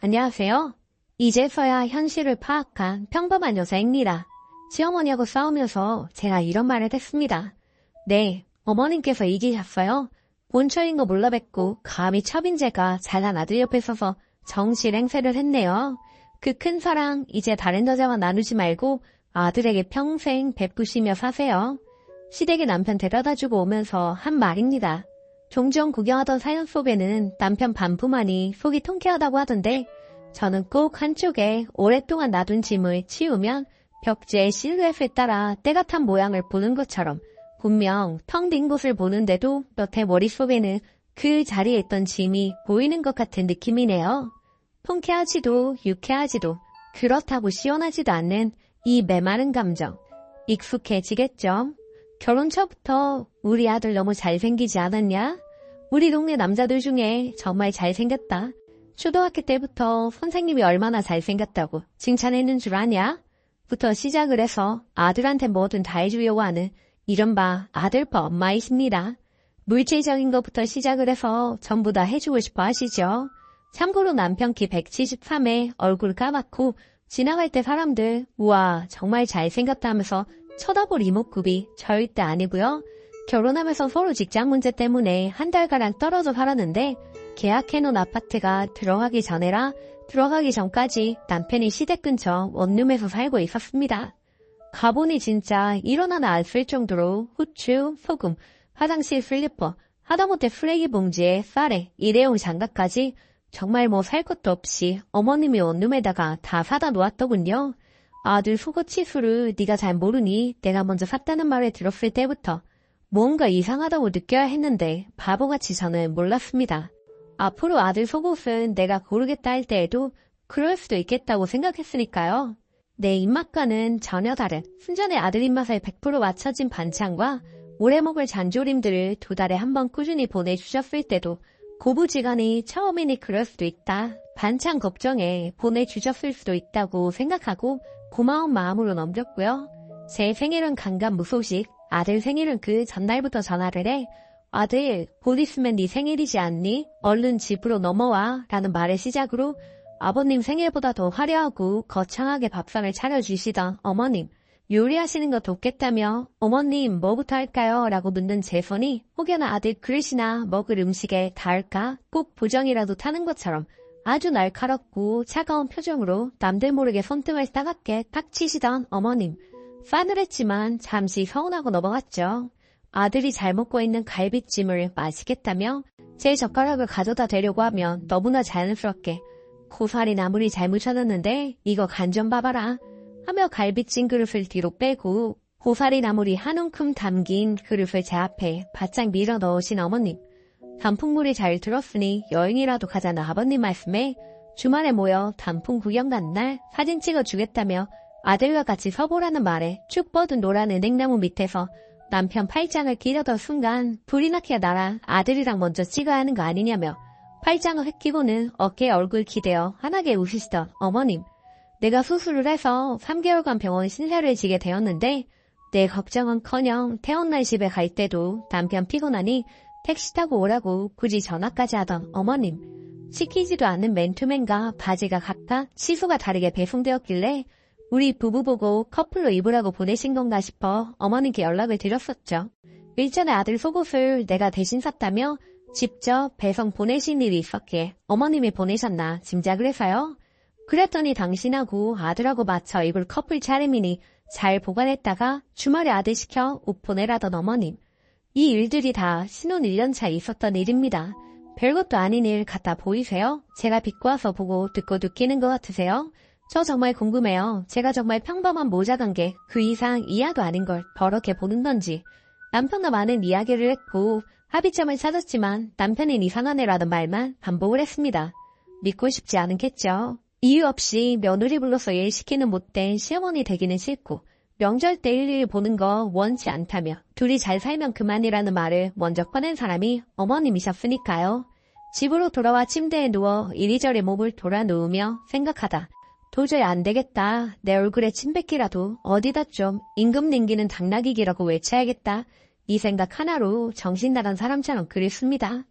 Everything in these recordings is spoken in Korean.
안녕하세요. 이제서야 현실을 파악한 평범한 여자입니다. 시어머니하고 싸우면서 제가 이런 말을 했습니다. 네, 어머님께서 이기셨어요. 본처인 거 몰라 뵙고 감히 첩인제가 잘난 아들 옆에 서서 정실 행세를 했네요. 그 큰 사랑 이제 다른 여자와 나누지 말고 아들에게 평생 베푸시며 사세요. 시댁에 남편 데려다주고 오면서 한 말입니다. 종종 구경하던 사연 속에는 남편 반부만이 속이 통쾌하다고 하던데 저는 꼭 한쪽에 오랫동안 놔둔 짐을 치우면 벽지의 실루엣에 따라 때가 탄 모양을 보는 것처럼 분명 텅 빈 곳을 보는데도 여태 머릿속에는 그 자리에 있던 짐이 보이는 것 같은 느낌이네요. 통쾌하지도 유쾌하지도 그렇다고 시원하지도 않는 이 메마른 감정. 익숙해지겠죠? 결혼 초부터 우리 아들 너무 잘생기지 않았냐? 우리 동네 남자들 중에 정말 잘생겼다. 초등학교 때부터 선생님이 얼마나 잘생겼다고 칭찬했는 줄 아냐? 부터 시작을 해서 아들한테 뭐든 다 해주려고 하는 이른바 아들뻘 엄마이십니다. 물질적인 것부터 시작을 해서 전부 다 해주고 싶어 하시죠. 참고로 남편 키 173에 얼굴 까맣고 지나갈 때 사람들 우와 정말 잘생겼다 하면서 쳐다볼 이목구비 절대 아니고요. 결혼하면서 서로 직장 문제 때문에 한 달가량 떨어져 살았는데 계약해놓은 아파트가 들어가기 전까지 남편이 시댁 근처 원룸에서 살고 있었습니다. 가보니 진짜 일어나나 안 쓸 정도로 후추, 소금, 화장실 슬리퍼, 하다못해 쓰레기 봉지에 쌀에 일회용 장갑까지 정말 뭐 살 것도 없이 어머님이 원룸에다가 다 사다 놓았더군요. 아들 속옷 치수를 네가 잘 모르니 내가 먼저 샀다는 말을 들었을 때부터 뭔가 이상하다고 느껴야 했는데 바보같이 저는 몰랐습니다. 앞으로 아들 속옷은 내가 고르겠다 할 때에도 그럴 수도 있겠다고 생각했으니까요. 내 입맛과는 전혀 다른 순전히 아들 입맛에 100% 맞춰진 반찬과 오래 먹을 잔조림들을 2달에 한 번 꾸준히 보내주셨을 때도 고부지간히 처음이니 그럴 수도 있다. 반찬 걱정에 보내주셨을 수도 있다고 생각하고 고마운 마음으로 넘겼고요. 제 생일은 간간무소식, 아들 생일은 그 전날부터 전화를 해 아들, 곧 있으면 네 생일이지 않니? 얼른 집으로 넘어와 라는 말을 시작으로 아버님 생일보다 더 화려하고 거창하게 밥상을 차려주시던 어머님, 요리하시는 거 돕겠다며 어머님 뭐부터 할까요? 라고 묻는 제 손이 혹여나 아들 그릇이나 먹을 음식에 닿을까 꼭 보정이라도 타는 것처럼 아주 날카롭고 차가운 표정으로 남들 모르게 손등을 따갑게 탁 치시던 어머님. 싸늘했지만 잠시 서운하고 넘어갔죠. 아들이 잘 먹고 있는 갈비찜을 맛있겠다며 제 젓가락을 가져다 대려고 하면 너무나 자연스럽게 고사리 아무리 잘 묻혀놨는데 이거 간 좀 봐봐라 하며 갈비찜 그릇을 뒤로 빼고 고사리 나물이 한 움큼 담긴 그릇을 제 앞에 바짝 밀어 넣으신 어머님. 단풍물이 잘 들었으니 여행이라도 가자는 아버님 말씀에 주말에 모여 단풍 구경 간 날 사진 찍어주겠다며 아들과 같이 서보라는 말에 축 뻗은 노란 은행나무 밑에서 남편 팔짱을 끼려던 순간 불이 나게 나랑 아들이랑 먼저 찍어야 하는 거 아니냐며 팔짱을 획기고는 어깨에 얼굴 기대어 환하게 웃으시던 어머님. 내가 수술을 해서 3개월간 병원 신세를 지게 되었는데 내 걱정은커녕 태어날 집에 갈 때도 남편 피곤하니 택시 타고 오라고 굳이 전화까지 하던 어머님. 시키지도 않는 맨투맨과 바지가 각각 시소가 다르게 배송되었길래 우리 부부 보고 커플로 입으라고 보내신 건가 싶어 어머님께 연락을 드렸었죠. 일전에 아들 속옷을 내가 대신 샀다며 직접 배송 보내신 일이 있었기에 어머님이 보내셨나 짐작을 해서요. 그랬더니 당신하고 아들하고 맞춰 입을 커플 차림이니 잘 보관했다가 주말에 아들 시켜 옷 보내라던 어머님. 이 일들이 다 신혼 1년차에 있었던 일입니다. 별것도 아닌 일 같아 보이세요? 제가 비꼬아서 보고 듣고 느끼는 것 같으세요? 저 정말 궁금해요. 제가 정말 평범한 모자관계 그 이상 이하도 아닌 걸 더럽게 보는 건지. 남편과 많은 이야기를 했고 합의점을 찾았지만 남편은 이상한 애라는 말만 반복을 했습니다. 믿고 싶지 않겠죠. 이유 없이 며느리 불러서 일 시키는 못된 시어머니 되기는 싫고 명절 때 일일 보는 거 원치 않다며 둘이 잘 살면 그만이라는 말을 먼저 꺼낸 사람이 어머님이셨으니까요. 집으로 돌아와 침대에 누워 이리저리 몸을 돌아누우며 생각하다. 도저히 안 되겠다. 내 얼굴에 침 뱉기라도 어디다 좀 임금 남기는 당나귀기라고 외쳐야겠다. 이 생각 하나로 정신 나간 사람처럼 그립습니다.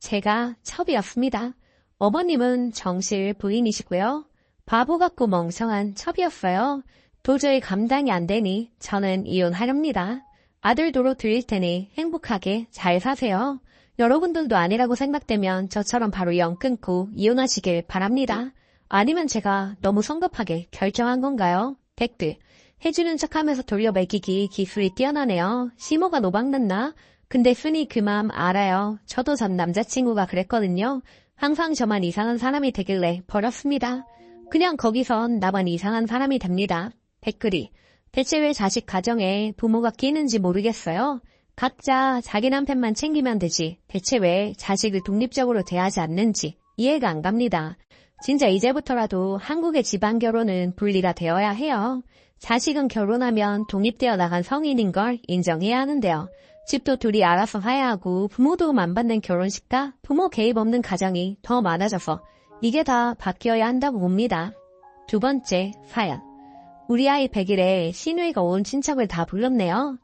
제가 첩이었습니다. 어머님은 정실 부인이시고요. 바보 같고 멍청한 첩이었어요. 도저히 감당이 안 되니 저는 이혼하렵니다. 아들 도로 드릴 테니 행복하게 잘 사세요. 여러분들도 아니라고 생각되면 저처럼 바로 영 끊고 이혼하시길 바랍니다. 아니면 제가 너무 성급하게 결정한 건가요? 댓글. 해주는 척하면서 돌려매기기 기술이 뛰어나네요. 시모가 노박났나? 근데 순이 그 마음 알아요. 저도 전 남자친구가 그랬거든요. 항상 저만 이상한 사람이 되길래 버렸습니다. 그냥 거기선 나만 이상한 사람이 됩니다. 댓글이. 대체 왜 자식 가정에 부모가 끼는지 모르겠어요. 각자 자기 남편만 챙기면 되지. 대체 왜 자식을 독립적으로 대하지 않는지 이해가 안 갑니다. 진짜 이제부터라도 한국의 집안 결혼은 분리가 되어야 해요. 자식은 결혼하면 독립되어 나간 성인인 걸 인정해야 하는데요. 집도 둘이 알아서 사야 하고 부모 도움 안 받는 결혼식과 부모 개입 없는 가정이 더 많아져서 이게 다 바뀌어야 한다고 봅니다. 두 번째 사연. 우리 아이 100일에 시누이가 온 친척을 다 불렀네요.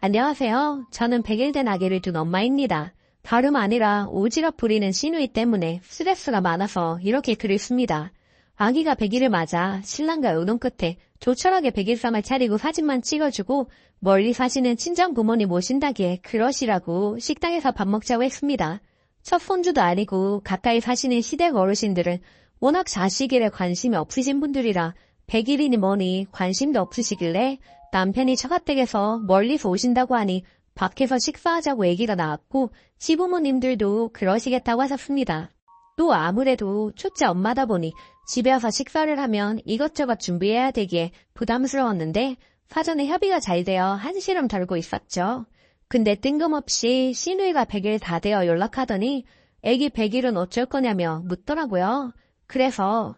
안녕하세요. 저는 100일 된 아기를 둔 엄마입니다. 다름 아니라 오지랖 부리는 시누이 때문에 스트레스가 많아서 이렇게 글을 씁니다. 아기가 100일을 맞아 신랑과 의논 끝에 조촐하게 100일상을 차리고 사진만 찍어주고 멀리 사시는 친정 부모님 오신다기에 그러시라고 식당에서 밥 먹자고 했습니다. 첫 손주도 아니고 가까이 사시는 시댁 어르신들은 워낙 자식일에 관심이 없으신 분들이라 100일이니 뭐니 관심도 없으시길래 남편이 처가댁에서 멀리서 오신다고 하니 밖에서 식사하자고 얘기가 나왔고 시부모님들도 그러시겠다고 하셨습니다. 또 아무래도 첫째 엄마다 보니 집에 와서 식사를 하면 이것저것 준비해야 되기에 부담스러웠는데 사전에 협의가 잘 되어 한시름 덜고 있었죠. 근데 뜬금없이 시누이가 100일 다 되어 연락하더니 애기 100일은 어쩔 거냐며 묻더라고요. 그래서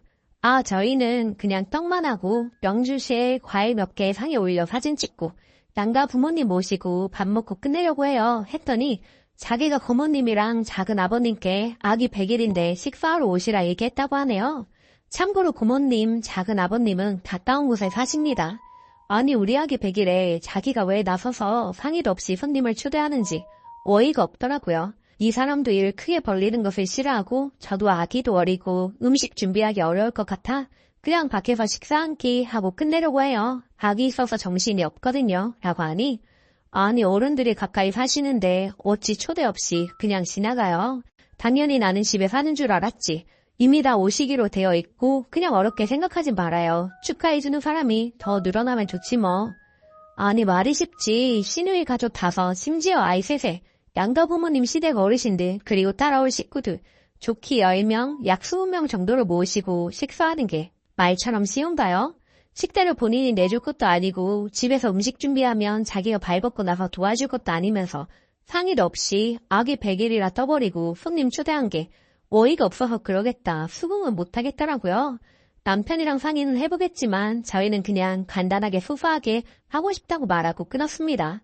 저희는 그냥 떡만 하고 명주시에 과일 몇 개 상에 올려 사진 찍고 양가 부모님 모시고 밥 먹고 끝내려고 해요. 했더니 자기가 고모님이랑 작은 아버님께 아기 100일인데 식사하러 오시라 얘기했다고 하네요. 참고로 고모님, 작은 아버님은 가까운 곳에 사십니다. 아니 우리 아기 100일에 자기가 왜 나서서 상의도 없이 손님을 초대하는지 어이가 없더라고요. 이 사람도 일 크게 벌리는 것을 싫어하고 저도 아기도 어리고 음식 준비하기 어려울 것 같아 그냥 밖에서 식사 한 끼 하고 끝내려고 해요. 아기 있어서 정신이 없거든요. 라고 하니 아니 어른들이 가까이 사시는데 어찌 초대 없이 그냥 지나가요. 당연히 나는 집에 사는 줄 알았지. 이미 다 오시기로 되어 있고 그냥 어렵게 생각하지 말아요. 축하해주는 사람이 더 늘어나면 좋지 뭐. 아니 말이 쉽지. 시누이 가족 5, 심지어 아이 3세, 양가 부모님 시댁 어르신들 그리고 따라올 식구들 좋기 10명, 약 20명 정도를 모시고 식사하는 게 말처럼 쉬운가요? 식대를 본인이 내줄 것도 아니고 집에서 음식 준비하면 자기가 발벗고 나서 도와줄 것도 아니면서 상의도 없이 아기 100일이라 떠버리고 손님 초대한 게 어이가 없어서 그러겠다. 수긍은 못하겠더라고요. 남편이랑 상의는 해보겠지만 저희는 그냥 간단하게 소소하게 하고 싶다고 말하고 끊었습니다.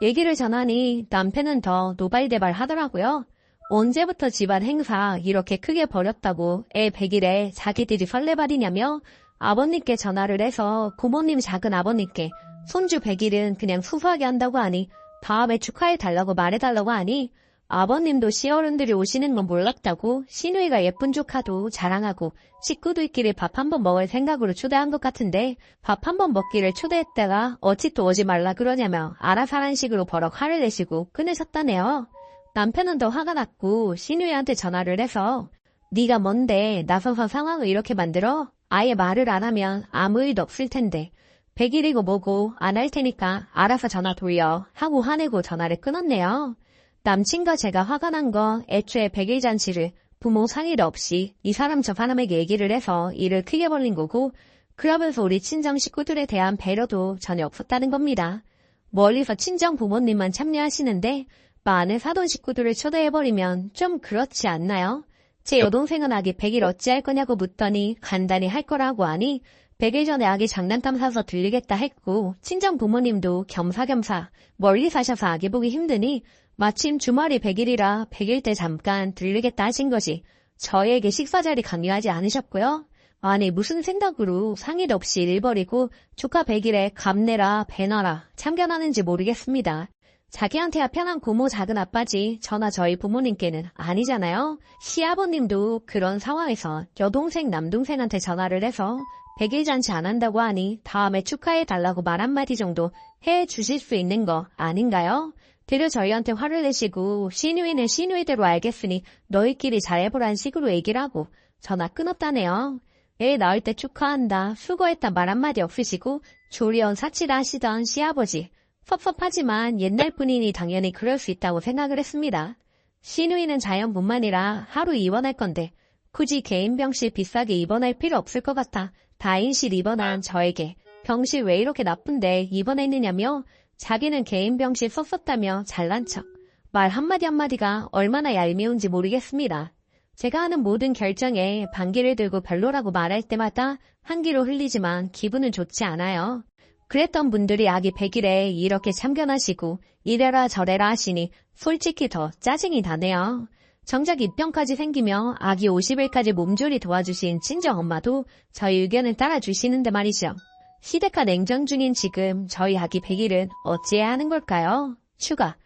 얘기를 전하니 남편은 더 노발대발 하더라고요. 언제부터 집안 행사 이렇게 크게 벌였다고 애 100일에 자기들이 설레발이냐며 아버님께 전화를 해서 고모님 작은 아버님께 손주 100일은 그냥 소소하게 한다고 하니 다음에 축하해달라고 말해달라고 하니 아버님도 시어른들이 오시는 건 몰랐다고 시누이가 예쁜 조카도 자랑하고 식구들끼리 밥 한 번 먹을 생각으로 초대한 것 같은데 밥 한 번 먹기를 초대했다가 어찌 또 오지 말라 그러냐며 알아서 하는 식으로 버럭 화를 내시고 끊으셨다네요. 남편은 더 화가 났고 시누이한테 전화를 해서 네가 뭔데 나서서 상황을 이렇게 만들어? 아예 말을 안 하면 아무 일도 없을 텐데 100일이고 뭐고 안 할 테니까 알아서 전화 돌려 하고 화내고 전화를 끊었네요. 남친과 제가 화가 난 건 애초에 100일 잔치를 부모 상의도 없이 이 사람 저 사람에게 얘기를 해서 일을 크게 벌린 거고 그러면서 우리 친정 식구들에 대한 배려도 전혀 없었다는 겁니다. 멀리서 친정 부모님만 참여하시는데 많은 사돈 식구들을 초대해버리면 좀 그렇지 않나요? 제 여동생은 아기 100일 어찌할 거냐고 묻더니 간단히 할 거라고 하니 100일 전에 아기 장난감 사서 들리겠다 했고 친정 부모님도 겸사겸사 멀리 사셔서 아기 보기 힘드니 마침 주말이 100일이라 100일 때 잠깐 들리겠다 하신 것이 저에게 식사 자리 강요하지 않으셨고요. 아니 무슨 생각으로 상의도 없이 일 버리고 조카 100일에 감 내라 배나라 참견하는지 모르겠습니다. 자기한테야 편한 고모 작은 아빠지 저나 저희 부모님께는 아니잖아요. 시아버님도 그런 상황에서 여동생 남동생한테 전화를 해서 100일 잔치 안 한다고 하니 다음에 축하해달라고 말 한마디 정도 해주실 수 있는 거 아닌가요? 되려 저희한테 화를 내시고 시누이는 시누이대로 알겠으니 너희끼리 잘해보란 식으로 얘기를 하고 전화 끊었다네요. 애 낳을 때 축하한다, 수고했다 말 한마디 없으시고 조리원 사치다 하시던 시아버지. 섭섭하지만 옛날 분이니 당연히 그럴 수 있다고 생각을 했습니다. 시누이는 자연분만이라 하루 입원할 건데 굳이 개인 병실 비싸게 입원할 필요 없을 것 같아 다인실 입원한 저에게 병실 왜 이렇게 나쁜데 입원했느냐며 자기는 개인 병실 썼었다며 잘난 척. 말 한마디 한마디가 얼마나 얄미운지 모르겠습니다. 제가 하는 모든 결정에 반기를 들고 별로라고 말할 때마다 한기로 흘리지만 기분은 좋지 않아요. 그랬던 분들이 아기 100일에 이렇게 참견하시고 이래라 저래라 하시니 솔직히 더 짜증이 나네요. 정작 입병까지 생기며 아기 50일까지 몸조리 도와주신 친정엄마도 저희 의견을 따라주시는데 말이죠. 시댁과 냉전 중인 지금 저희 아기 100일은 어찌해야 하는 걸까요? 추가.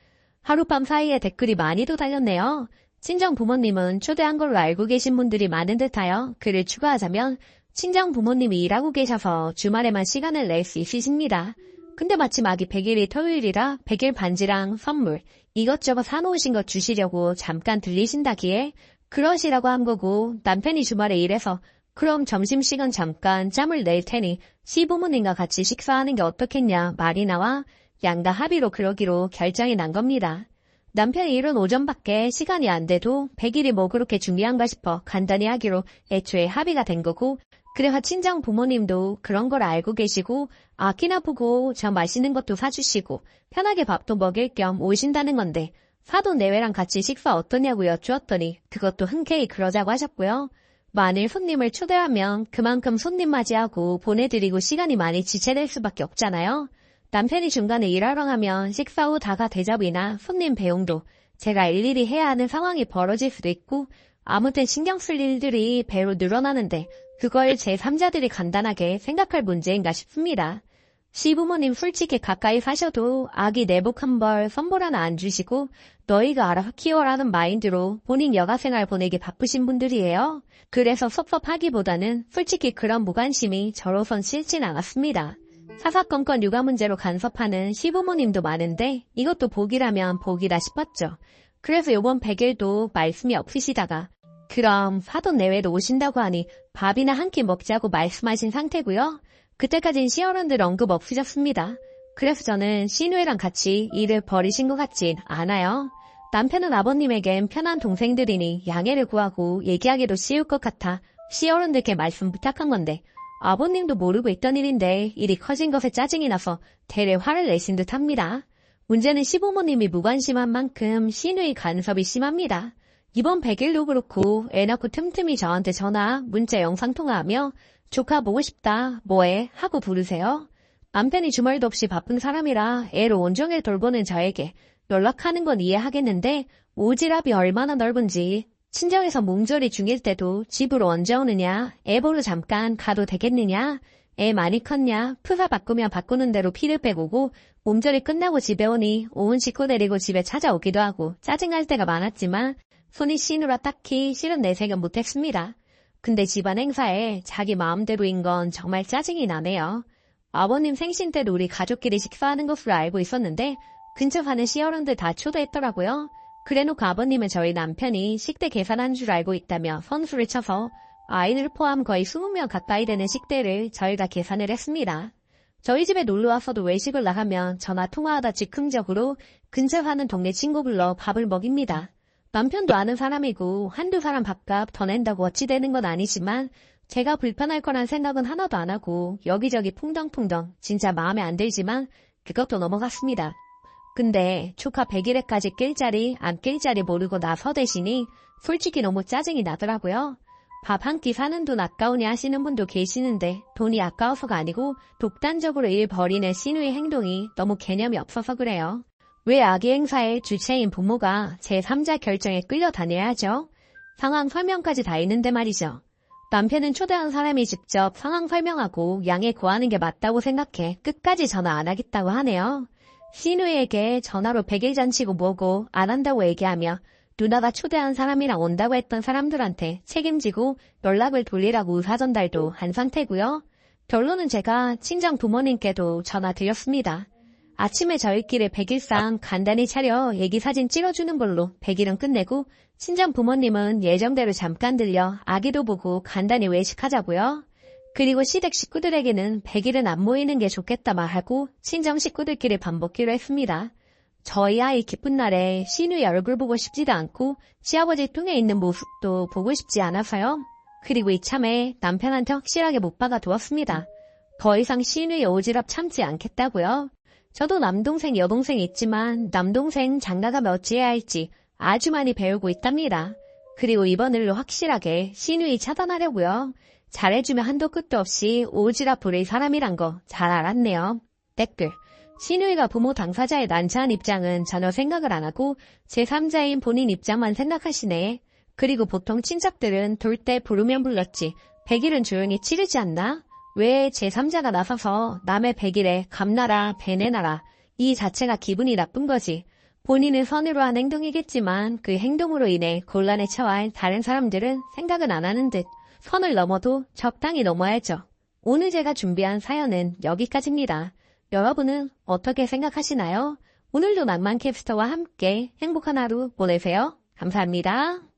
하룻밤 사이에 댓글이 많이도 달렸네요. 친정 부모님은 초대한 걸로 알고 계신 분들이 많은 듯하여 글을 추가하자면 친정 부모님이 일하고 계셔서 주말에만 시간을 낼 수 있으십니다. 근데 마침 아기 100일이 토요일이라 100일 반지랑 선물 이것저것 사놓으신 것 주시려고 잠깐 들리신다기에 그러시라고 한 거고 남편이 주말에 일해서 그럼 점심시간 잠깐 짬을 낼 테니 시부모님과 같이 식사하는 게 어떻겠냐 말이 나와 양가 합의로 그러기로 결정이 난 겁니다. 남편이 일은 오전밖에 시간이 안 돼도 100일이 뭐 그렇게 중요한가 싶어 간단히 하기로 애초에 합의가 된 거고 그래서 친정 부모님도 그런 걸 알고 계시고 아끼나 보고 저 맛있는 것도 사주시고 편하게 밥도 먹일 겸 오신다는 건데 사돈 내외랑 같이 식사 어떠냐고 여쭈었더니 그것도 흔쾌히 그러자고 하셨고요. 만일 손님을 초대하면 그만큼 손님 맞이하고 보내드리고 시간이 많이 지체될 수밖에 없잖아요. 남편이 중간에 일하러 가면 식사 후 다가 대접이나 손님 배웅도 제가 일일이 해야 하는 상황이 벌어질 수도 있고 아무튼 신경 쓸 일들이 배로 늘어나는데 그걸 제3자들이 간단하게 생각할 문제인가 싶습니다. 시부모님 솔직히 가까이 사셔도 아기 내복 한 벌 선물 하나 안 주시고 너희가 알아서 키워라는 마인드로 본인 여가생활 보내기 바쁘신 분들이에요. 그래서 섭섭하기보다는 솔직히 그런 무관심이 저로선 싫진 않았습니다. 사사건건 육아 문제로 간섭하는 시부모님도 많은데 이것도 복이라면 복이다 싶었죠. 그래서 요번 100일도 말씀이 없으시다가 그럼 사돈 내외도 오신다고 하니 밥이나 한 끼 먹자고 말씀하신 상태고요. 그때까진 시어른들 언급 없으셨습니다. 그래서 저는 시누이랑 같이 일을 벌이신 것 같진 않아요. 남편은 아버님에겐 편한 동생들이니 양해를 구하고 얘기하기도 쉬울 것 같아 시어른들께 말씀 부탁한 건데 아버님도 모르고 있던 일인데 일이 커진 것에 짜증이 나서 대래 화를 내신 듯합니다. 문제는 시부모님이 무관심한 만큼 시누이 간섭이 심합니다. 이번 100일도 그렇고 애 낳고 틈틈이 저한테 전화, 문자, 영상통화하며 조카 보고 싶다, 뭐해? 하고 부르세요. 남편이 주말도 없이 바쁜 사람이라 애를 온종일 돌보는 저에게 연락하는 건 이해하겠는데 오지랖이 얼마나 넓은지 친정에서 몸조리 중일 때도 집으로 언제 오느냐, 애 보러 잠깐 가도 되겠느냐, 애 많이 컸냐, 푸사 바꾸면 바꾸는 대로 피를 빼고고 몸조리 끝나고 집에 오니 온 식구 데리고 집에 찾아오기도 하고 짜증날 때가 많았지만 손이 시느라 딱히 싫은 내색은 못했습니다. 근데 집안 행사에 자기 마음대로인 건 정말 짜증이 나네요. 아버님 생신 때도 우리 가족끼리 식사하는 것으로 알고 있었는데 근처 사는 시어른들 다 초대했더라고요. 그래놓고 아버님은 저희 남편이 식대 계산한 줄 알고 있다며 선수를 쳐서 아이들 포함 거의 20명 가까이 되는 식대를 저희가 계산을 했습니다. 저희 집에 놀러와서도 외식을 나가면 전화 통화하다 즉흥적으로 근처 사는 동네 친구 불러 밥을 먹입니다. 남편도 아는 사람이고 한두 사람 밥값 더 낸다고 어찌 되는 건 아니지만 제가 불편할 거란 생각은 하나도 안 하고 여기저기 풍덩풍덩 진짜 마음에 안 들지만 그것도 넘어갔습니다. 근데 조카 100일에까지 낄 자리 안 낄 자리 모르고 나서대시니 솔직히 너무 짜증이 나더라고요. 밥 한 끼 사는 돈 아까우니 하시는 분도 계시는데 돈이 아까워서가 아니고 독단적으로 일 벌이는 시누이 행동이 너무 개념이 없어서 그래요. 왜 아기 행사의 주체인 부모가 제3자 결정에 끌려다녀야죠? 상황 설명까지 다 있는데 말이죠. 남편은 초대한 사람이 직접 상황 설명하고 양해 구하는 게 맞다고 생각해 끝까지 전화 안 하겠다고 하네요. 신우이에게 전화로 100일 잔치고 뭐고 안 한다고 얘기하며 누나가 초대한 사람이랑 온다고 했던 사람들한테 책임지고 연락을 돌리라고 의사전달도 한 상태고요. 결론은 제가 친정 부모님께도 전화 드렸습니다. 아침에 저희끼리 100일상 간단히 차려 얘기 사진 찍어주는 걸로 100일은 끝내고 친정 부모님은 예정대로 잠깐 들려 아기도 보고 간단히 외식하자고요. 그리고 시댁 식구들에게는 100일은 안 모이는 게 좋겠다 말하고 친정 식구들끼리 밥 먹기로 했습니다. 저희 아이 기쁜 날에 신우이 얼굴 보고 싶지도 않고 시아버지 통에 있는 모습도 보고 싶지 않아서요. 그리고 이참에 남편한테 확실하게 못 박아두었습니다. 더 이상 신우이 오지랖 참지 않겠다고요. 저도 남동생 여동생 있지만 남동생 장가가면 어찌해야 할지 아주 많이 배우고 있답니다. 그리고 이번 일로 확실하게 신우이 차단하려고요. 잘해주면 한도 끝도 없이 오지랖 부릴 사람이란 거 잘 알았네요. 댓글. 신우이가 부모 당사자의 난처한 입장은 전혀 생각을 안 하고 제3자인 본인 입장만 생각하시네. 그리고 보통 친척들은 돌 때 부르면 불렀지 100일은 조용히 치르지 않나? 왜 제3자가 나서서 남의 100일에 감나라 배내나라 이 자체가 기분이 나쁜 거지. 본인은 선으로 한 행동이겠지만 그 행동으로 인해 곤란에 처할 다른 사람들은 생각은 안 하는 듯 선을 넘어도 적당히 넘어야죠. 오늘 제가 준비한 사연은 여기까지입니다. 여러분은 어떻게 생각하시나요? 오늘도 낭만캡스터와 함께 행복한 하루 보내세요. 감사합니다.